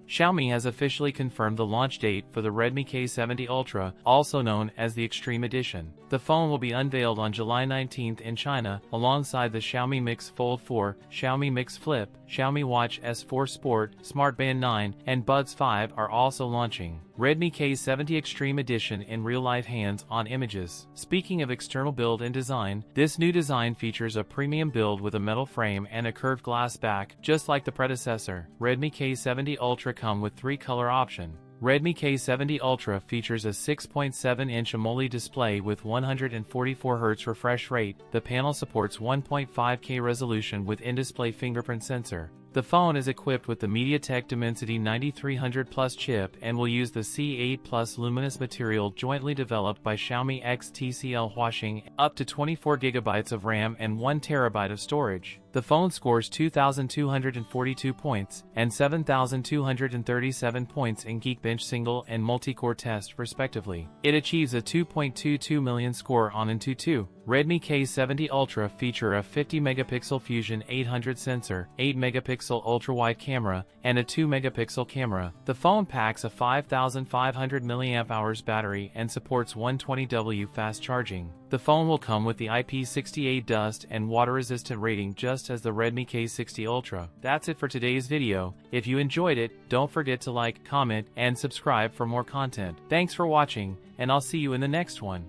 Xiaomi has officially confirmed the launch date for the Redmi K70 Ultra, also known as the Extreme Edition. The phone will be unveiled on July 19th in China, alongside the Xiaomi Mix Fold 4, Xiaomi Mix Flip, Xiaomi Watch S4 Sport, Smart Band 9, and Buds 5 are also launching. Redmi K70 Extreme Edition in real-life hands-on images. Speaking of external build and design, this new design features a premium build with a metal frame and a curved glass back, just like the predecessor. Redmi K70 Ultra come with 3-color option. Redmi K70 Ultra features a 6.7-inch Amoled display with 144Hz refresh rate. The panel supports 1.5K resolution with in-display fingerprint sensor. The phone is equipped with the MediaTek Dimensity 9300 Plus chip and will use the C8 Plus luminous material jointly developed by Xiaomi X TCL Hossain, up to 24GB of RAM and 1TB of storage. The phone scores 2,242 points and 7,237 points in Geekbench single and multi-core test respectively. It achieves a 2.22 million score on Antutu. Redmi K70 Ultra feature a 50-megapixel Fusion 800 sensor, 8-megapixel ultra-wide camera, and a 2-megapixel camera. The phone packs a 5,500 mAh battery and supports 120W fast charging. The phone will come with the IP68 dust and water-resistant rating just as the Redmi K60 Ultra. That's it for today's video. If you enjoyed it, don't forget to like, comment, and subscribe for more content. Thanks for watching, and I'll see you in the next one.